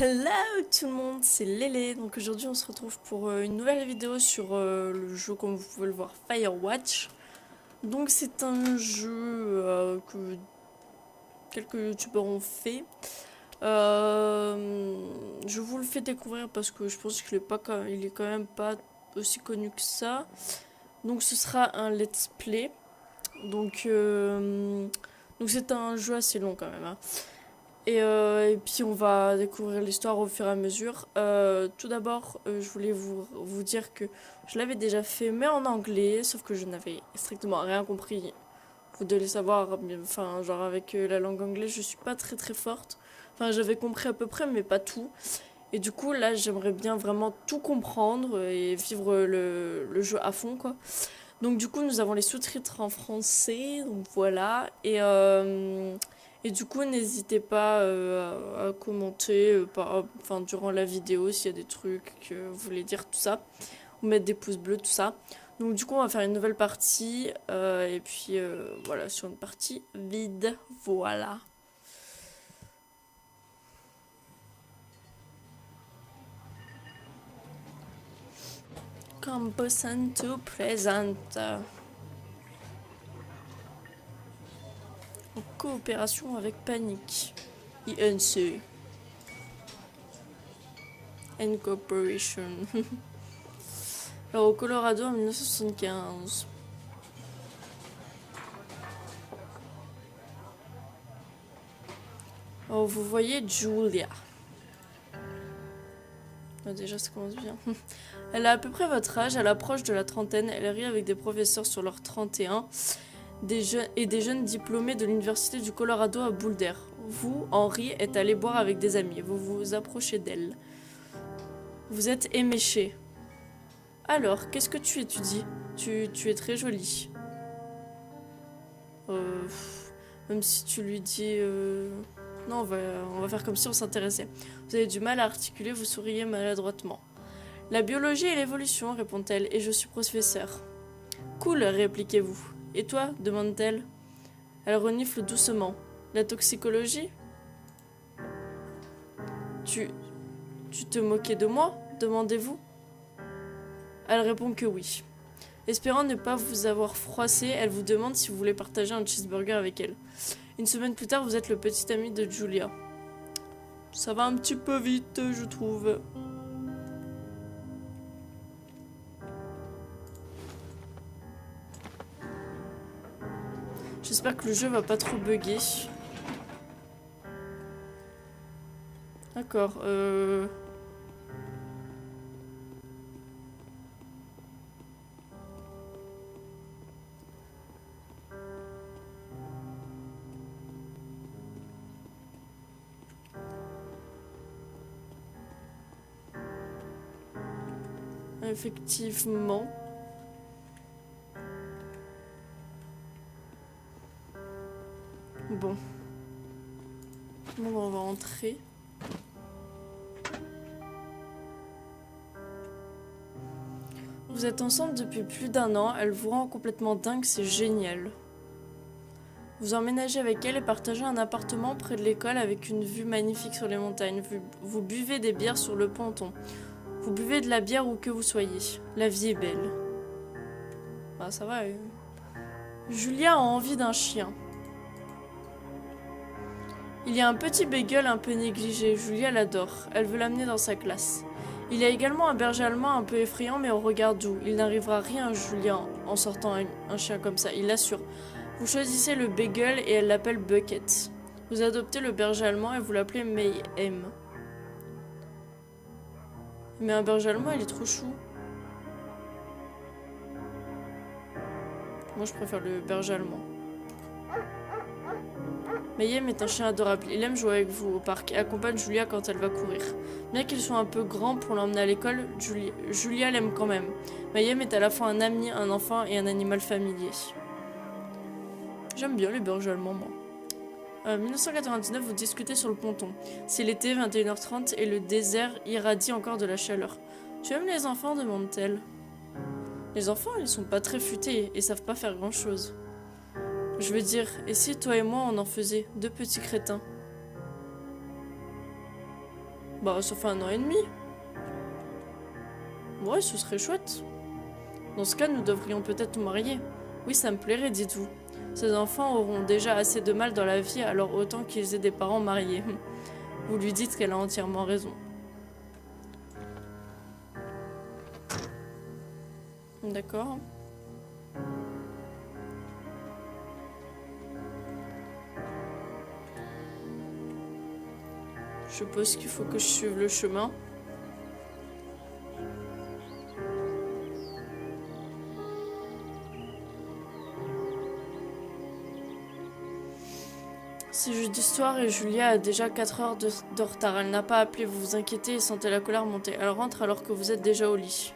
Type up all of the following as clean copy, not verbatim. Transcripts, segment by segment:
Hello tout le monde, c'est Lélé. Donc aujourd'hui on se retrouve pour une nouvelle vidéo sur le jeu, comme vous pouvez le voir, Firewatch. Donc c'est un jeu que quelques youtubeurs ont fait. Je vous le fais découvrir parce que je pense qu'il est quand même pas aussi connu que ça. Donc ce sera un let's play. Donc c'est un jeu assez long quand même, hein. Et puis on va découvrir l'histoire au fur et à mesure. Tout d'abord, je voulais vous dire que je l'avais déjà fait, mais en anglais, sauf que je n'avais strictement rien compris. Vous devez le savoir, enfin, genre avec la langue anglaise, je suis pas très très forte. Enfin, j'avais compris à peu près, mais pas tout. Et du coup, là, j'aimerais bien vraiment tout comprendre et vivre le jeu à fond, quoi. Donc du coup, nous avons les sous-titres en français, donc voilà. Et du coup, n'hésitez pas à commenter enfin, durant la vidéo s'il y a des trucs que vous voulez dire, tout ça. Ou mettre des pouces bleus, tout ça. Donc du coup, on va faire une nouvelle partie. Et puis voilà, sur une partie vide. Voilà. Composant to present. En coopération avec Panic. INC. Incorporation. Alors au Colorado en 1975. Alors vous voyez Julia. Déjà ça commence bien. Elle a à peu près votre âge, elle approche de la trentaine, elle rit avec des professeurs sur leur 31 et des jeunes diplômés de l'université du Colorado à Boulder. Vous, Henry, êtes allé boire avec des amis, vous vous approchez d'elle. Vous êtes éméché. Alors, qu'est-ce que tu étudies ? Tu es très jolie. Euh, Même si tu lui dis... Non, on va faire comme si on s'intéressait. Vous avez du mal à articuler, vous souriez maladroitement. La biologie et l'évolution, répond-elle, et je suis professeur. Cool, répliquez-vous. Et toi demande-t-elle. Elle renifle doucement. La toxicologie ? Tu te moquais de moi demandez-vous. Elle répond que oui. Espérant ne pas vous avoir froissé, elle vous demande si vous voulez partager un cheeseburger avec elle. Une semaine plus tard, vous êtes le petit ami de Julia. Ça va un petit peu vite, je trouve. J'espère que le jeu va pas trop bugger. D'accord, effectivement. Bon. Bon, on va entrer. Vous êtes ensemble depuis plus d'1 an, elle vous rend complètement dingue, c'est génial. Vous emménagez avec elle et partagez un appartement près de l'école avec une vue magnifique sur les montagnes. Vous buvez des bières sur le ponton. Vous buvez de la bière où que vous soyez. La vie est belle. Ah, ça va. Julia a envie d'un chien. Il y a un petit beagle un peu négligé. Julia l'adore. Elle veut l'amener dans sa classe. Il y a également un berger allemand un peu effrayant mais au regard doux. Il n'arrivera rien à Julia en sortant un chien comme ça, il l'assure. Vous choisissez le beagle et elle l'appelle Bucket. Vous adoptez le berger allemand et vous l'appelez Mayhem. Mais un berger allemand, il est trop chou. Moi, je préfère le berger allemand. Mayhem est un chien adorable. Il aime jouer avec vous au parc et accompagne Julia quand elle va courir. Bien qu'il soit un peu grand pour l'emmener à l'école, Julia l'aime quand même. Mayhem est à la fois un ami, un enfant et un animal familier. J'aime bien les bergers allemands, moi. 1999, vous discutez sur le ponton. C'est l'été, 21h30, et le désert irradie encore de la chaleur. Tu aimes les enfants demande-t-elle. Les enfants, ils sont pas très futés et savent pas faire grand-chose. Je veux dire, et si toi et moi on en faisait 2 petits crétins ? Bah, ça fait 1 an et demi. Ouais, ce serait chouette. Dans ce cas, nous devrions peut-être nous marier. Oui, ça me plairait, dites-vous. Ces enfants auront déjà assez de mal dans la vie, alors autant qu'ils aient des parents mariés. Vous lui dites qu'elle a entièrement raison. D'accord. Je suppose qu'il faut que je suive le chemin. C'est jeudi soir et Julia a déjà 4 heures de retard. Elle n'a pas appelé, vous vous inquiétez et sentez la colère monter. Elle rentre alors que vous êtes déjà au lit.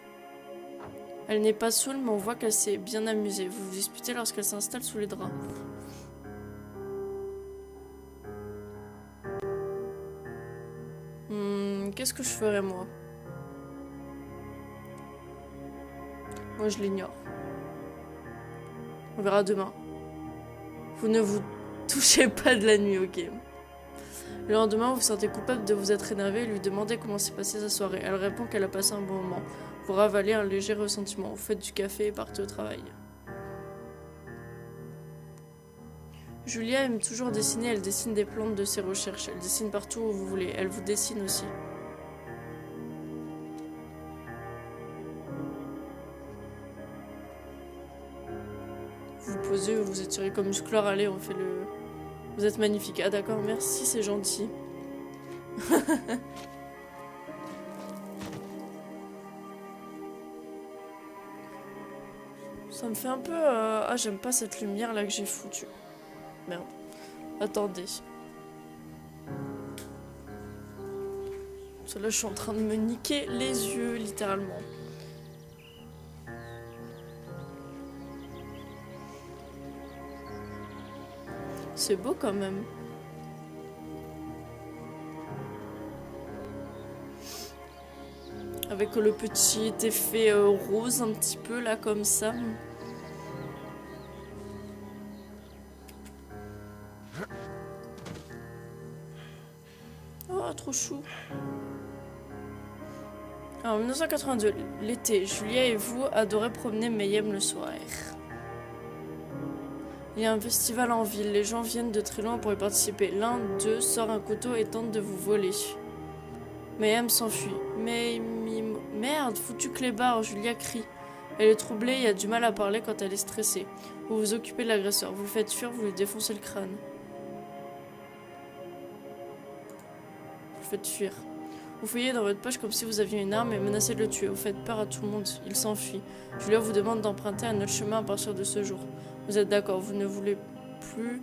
Elle n'est pas saoule, mais on voit qu'elle s'est bien amusée. Vous vous disputez lorsqu'elle s'installe sous les draps. Qu'est-ce que je ferais, moi? Moi, je l'ignore. On verra demain. Vous ne vous touchez pas de la nuit, ok. Le lendemain, vous vous sentez coupable de vous être énervé et lui demandez comment s'est passée sa soirée. Elle répond qu'elle a passé un bon moment. Vous ravalez un léger ressentiment. Vous faites du café et partez au travail. Julia aime toujours dessiner. Elle dessine des plantes de ses recherches. Elle dessine partout où vous voulez. Elle vous dessine aussi. Vous vous posez, vous étirez comme musclore. Allez, on fait le... Vous êtes magnifique. Ah d'accord, merci, c'est gentil. Ça me fait un peu... Ah, j'aime pas cette lumière là que j'ai foutue. Merde. Attendez. Parce que là, je suis en train de me niquer les yeux, littéralement. C'est beau quand même. Avec le petit effet rose un petit peu là comme ça. Oh, trop chou. Alors, en 1982, l'été, Julia et vous adorez promener Mayhem le soir. Il y a un festival en ville, les gens viennent de très loin pour y participer. L'un d'eux sort un couteau et tente de vous voler. Mayhem s'enfuit. Mais merde, foutu clébard, Julia crie. Elle est troublée et a du mal à parler quand elle est stressée. Vous vous occupez de l'agresseur, vous le faites fuir, vous lui défoncez le crâne. Vous le faites fuir. Vous fouillez dans votre poche comme si vous aviez une arme et menacez de le tuer. Vous faites peur à tout le monde, il s'enfuit. Julia vous demande d'emprunter un autre chemin à partir de ce jour. Vous êtes d'accord, vous ne voulez plus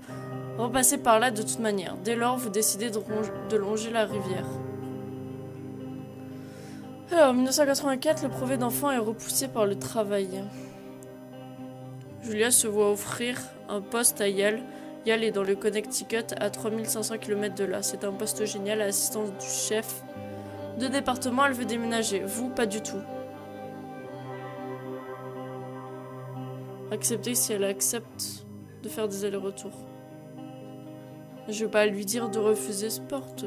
repasser par là de toute manière. Dès lors, vous décidez de longer la rivière. Alors, en 1984, le brevet d'enfant est repoussé par le travail. Julia se voit offrir un poste à Yale. Yale est dans le Connecticut, à 3500 km de là. C'est un poste génial à assistance du chef de département. Elle veut déménager. Vous, pas du tout. Accepter si elle accepte de faire des allers-retours. Je vais pas lui dire de refuser ce porte.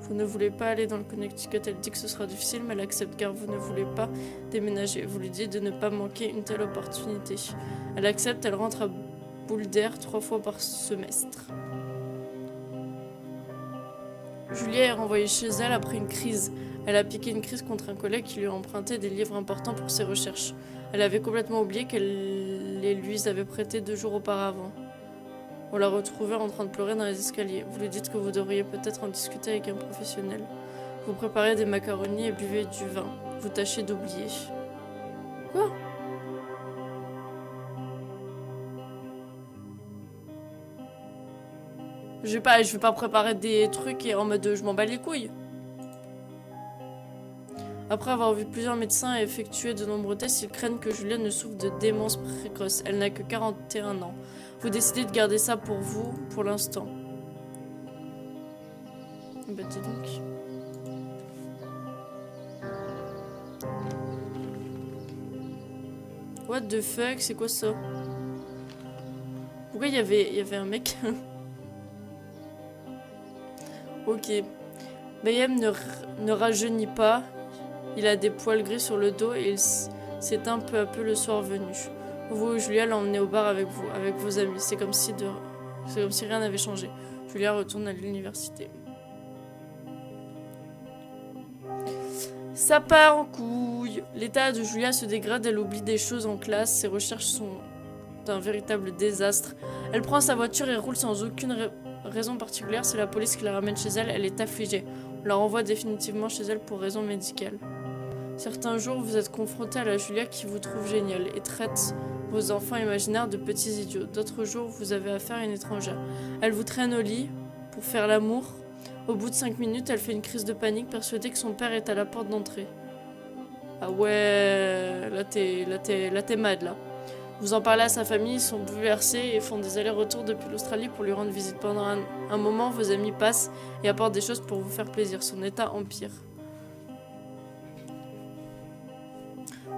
Vous ne voulez pas aller dans le Connecticut, elle dit que ce sera difficile, mais elle accepte car vous ne voulez pas déménager. Vous lui dites de ne pas manquer une telle opportunité. Elle accepte, elle rentre à Boulder 3 fois par semestre. Julia est renvoyée chez elle après une crise. Elle a piqué une crise contre un collègue qui lui a emprunté des livres importants pour ses recherches. Elle avait complètement oublié qu'elle les lui avait prêtés 2 jours auparavant. Vous la retrouvez en train de pleurer dans les escaliers. Vous lui dites que vous devriez peut-être en discuter avec un professionnel. Vous préparez des macaronis et buvez du vin. Vous tâchez d'oublier. Quoi ? Je vais pas préparer des trucs et en mode je m'en bats les couilles. Après avoir vu plusieurs médecins et effectué de nombreux tests, ils craignent que Julia ne souffre de démence précoce. Elle n'a que 41 ans. Vous décidez de garder ça pour vous, pour l'instant. Bah dis donc. What the fuck, c'est quoi ça? Pourquoi il y avait un mec? Ok. Mayhem ne rajeunit pas. Il a des poils gris sur le dos et il s'éteint peu à peu le soir venu. Vous, Julia, l'emmenez au bar avec vous, avec vos amis. C'est comme si rien n'avait changé. Julia retourne à l'université. Ça part en couille. L'état de Julia se dégrade, elle oublie des choses en classe. Ses recherches sont un véritable désastre. Elle prend sa voiture et roule sans aucune raison particulière. C'est la police qui la ramène chez elle. Elle est affligée. On la renvoie définitivement chez elle pour raison médicale. Certains jours, vous êtes confronté à la Julia qui vous trouve géniale et traite vos enfants imaginaires de petits idiots. D'autres jours, vous avez affaire à une étrangère. Elle vous traîne au lit pour faire l'amour. Au bout de 5 minutes, elle fait une crise de panique, persuadée que son père est à la porte d'entrée. Ah ouais, là t'es mad là. Vous en parlez à sa famille, ils sont bouleversés et font des allers-retours depuis l'Australie pour lui rendre visite. Pendant un moment, vos amis passent et apportent des choses pour vous faire plaisir. Son état empire.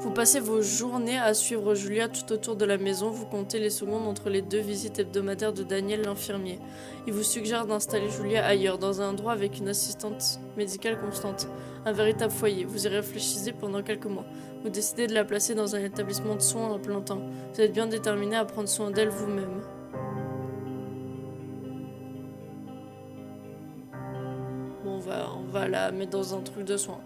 Vous passez vos journées à suivre Julia tout autour de la maison. Vous comptez les secondes entre les 2 visites hebdomadaires de Daniel l'infirmier. Il vous suggère d'installer Julia ailleurs, dans un endroit avec une assistante médicale constante. Un véritable foyer. Vous y réfléchissez pendant quelques mois. Vous décidez de la placer dans un établissement de soins à plein temps. Vous êtes bien déterminé à prendre soin d'elle vous-même. Bon, on va la mettre dans un truc de soins.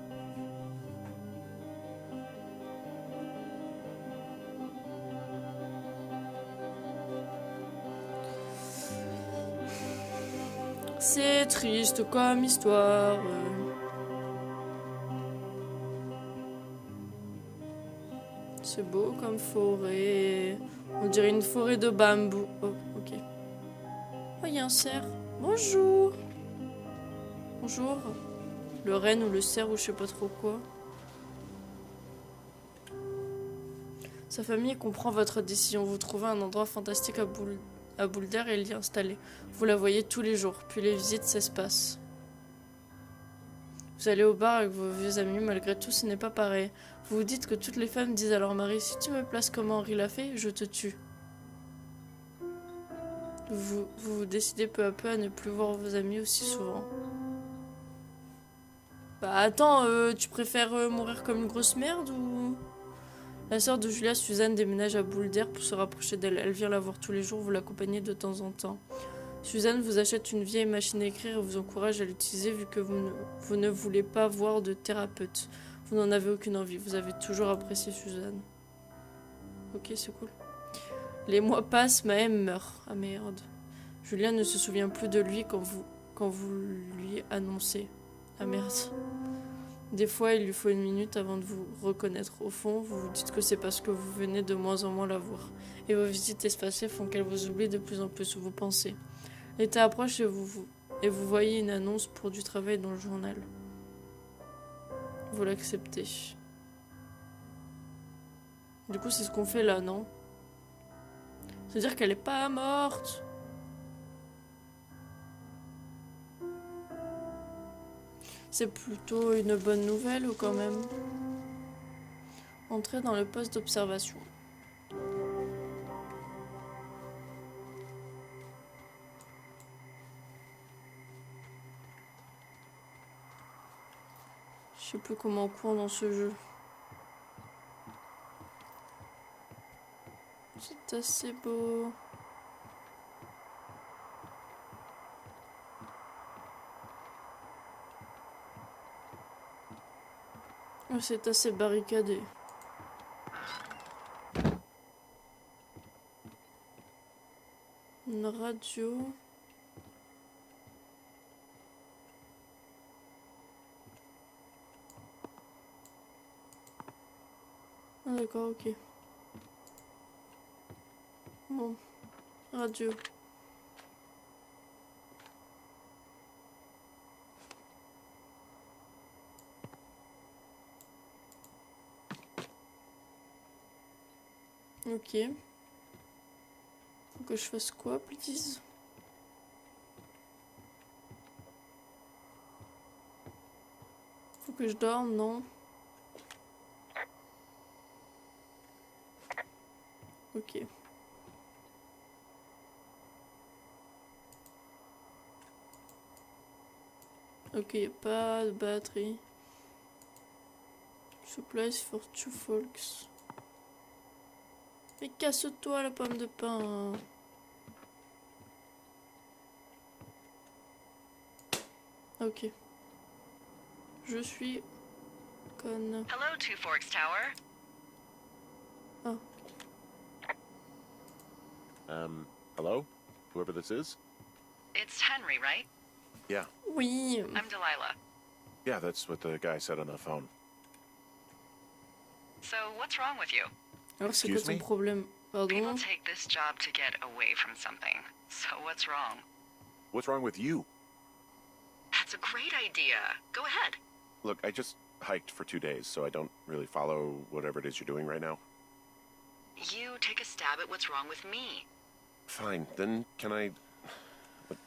C'est triste comme histoire. C'est beau comme forêt. On dirait une forêt de bambou. Oh, ok. Oh, il y a un cerf. Bonjour. Bonjour. Le renne ou le cerf ou je sais pas trop quoi. Sa famille comprend votre décision. Vous trouvez un endroit fantastique à Boulder et l'y installer. Vous la voyez tous les jours, puis les visites s'espacent. Vous allez au bar avec vos vieux amis, malgré tout ce n'est pas pareil. Vous vous dites que toutes les femmes disent à leur mari « Si tu me places comme Henri l'a fait, je te tue ». Vous décidez peu à peu à ne plus voir vos amis aussi souvent. Bah attends, tu préfères mourir comme une grosse merde ou... La sœur de Julia, Suzanne, déménage à Boulder pour se rapprocher d'elle. Elle vient la voir tous les jours, vous l'accompagnez de temps en temps. Suzanne vous achète une vieille machine à écrire et vous encourage à l'utiliser vu que vous ne voulez pas voir de thérapeute. Vous n'en avez aucune envie. Vous avez toujours apprécié Suzanne. Ok, c'est cool. Les mois passent, Maëm meurt. Ah merde. Julien ne se souvient plus de lui quand vous lui annoncez. Ah merde. Des fois, il lui faut 1 minute avant de vous reconnaître. Au fond, vous vous dites que c'est parce que vous venez de moins en moins la voir. Et vos visites espacées font qu'elle vous oublie de plus en plus, vous pensez. L'été approche et vous voyez une annonce pour du travail dans le journal. Vous l'acceptez. Du coup, c'est ce qu'on fait là, non? C'est-à-dire qu'elle est pas morte. C'est plutôt une bonne nouvelle ou quand même? Entrez dans le poste d'observation. Je sais plus comment on court dans ce jeu. C'est assez beau. C'est assez barricadé. Une radio. Ah d'accord, ok. Bon, radio. Ok. Faut que je fasse quoi, please? Faut que je dorme, non? Ok. Ok, pas de batterie. Supplies for 2 folks. Mais casse-toi la pomme de pain. Ok. Je suis conne. Hello, Two Forks Tower. Ah. Hello? Whoever this is? It's Henry, right? Yeah. Oui. I'm Delilah. Yeah, that's what the guy said on the phone. So, what's wrong with you? Alors c'est quoi Excuse ton me? problème? People Pardon? take this job to get away from something. So, what's wrong? What's wrong with you? That's a great idea. Go ahead. Look, I just hiked for 2 days, so I don't really follow whatever it is you're doing right now. You take a stab at what's wrong with me. Fine, then can I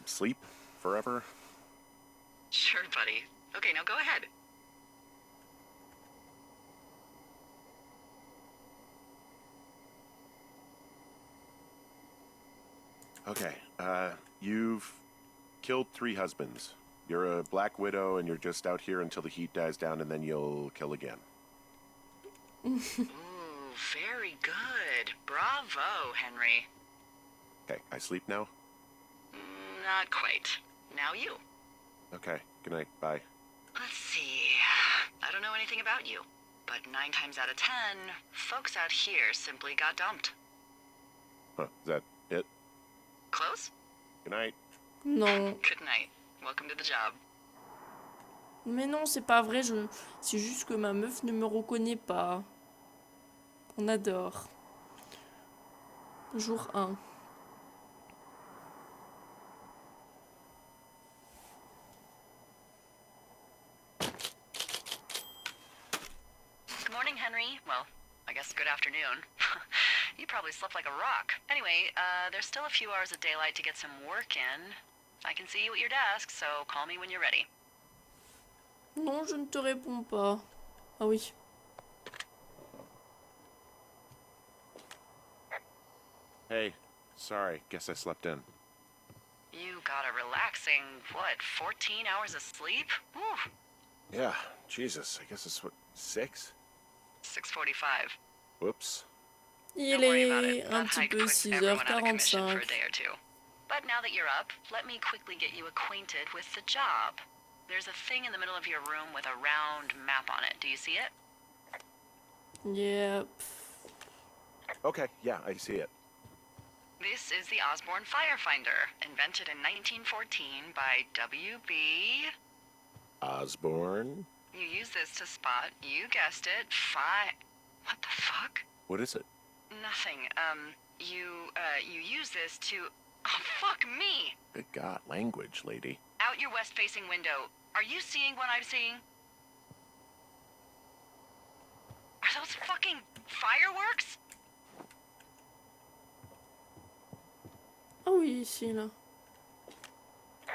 sleep forever? Sure, buddy. Okay, now go ahead. Okay, you've killed 3 husbands. You're a black widow and you're just out here until the heat dies down and then you'll kill again. Ooh, very good. Bravo, Henry. Okay, I sleep now? Not quite. Now you. Okay, good night, bye. Let's see. I don't know anything about you, but 9 times out of 10, folks out here simply got dumped. Huh, is that it? Close? Good night. Non. Good night. Welcome to the job. Mais non, c'est pas vrai. C'est juste que ma meuf ne me reconnaît pas. On adore. Jour 1. Good morning, Henry. Well, I guess good afternoon. You probably slept like a rock. Anyway, there's still a few hours of daylight to get some work in. I can see you at your desk, so call me when you're ready. Non, je ne te réponds pas. Ah oui. Hey, sorry, guess I slept in. You got a relaxing, 14 hours of sleep? Whew. Yeah, Jesus, I guess it's what, 6? 6:45. Whoops. Il Don't worry about est it. un That petit hike peu puts everyone out of commission for a 6h45. day or two. But now that you're up, let me quickly get you acquainted with the job. There's a thing in the middle of your room with a round map on it. Do you see it? Yep. Okay, yeah, I see it. This is the Osborne Firefinder, invented in 1914 by W.B. Osborne? You use this to spot, you guessed it, What the fuck? What is it? Nothing. You use this to... Oh, fuck me! Good God, language, lady. Out your west-facing window. Are you seeing what I'm seeing? Are those fucking fireworks? Ah oui, ici, là.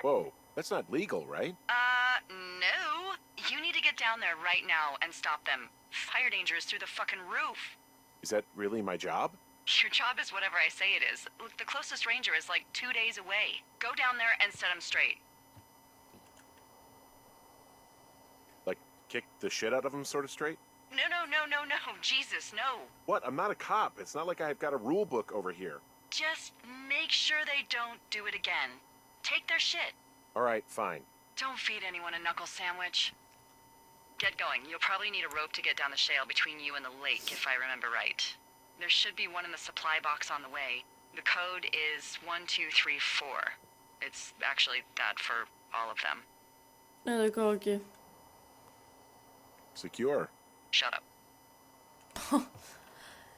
Whoa, that's not legal, right? No. You need to get down there right now and stop them. Fire danger is through the fucking roof. Is that really my job? Your job is whatever I say it is. Look, the closest ranger is like 2 days away. Go down there and set him straight. Like, kick the shit out of him sort of straight? No. Jesus, no. What? I'm not a cop. It's not like I've got a rule book over here. Just make sure they don't do it again. Take their shit. All right, fine. Don't feed anyone a knuckle sandwich. Get going. You'll probably need a rope to get down the shale between you and the lake, if I remember right. There should be one in the supply box on the way. The code is 1234. It's actually that for all of them. Ah d'accord, ok. Secure. Shut up.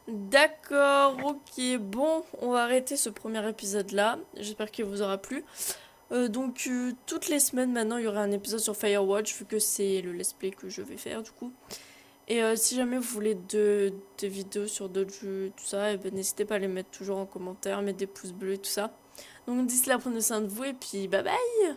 D'accord, ok. Bon, on va arrêter ce premier épisode-là. J'espère qu'il vous aura plu. Donc, toutes les semaines maintenant, il y aura un épisode sur Firewatch, vu que c'est le let's play que je vais faire, du coup. Et si jamais vous voulez des vidéos sur d'autres jeux, tout ça, et ben, n'hésitez pas à les mettre toujours en commentaire, mettre des pouces bleus et tout ça. Donc, d'ici là, prenez soin de vous, et puis bye bye!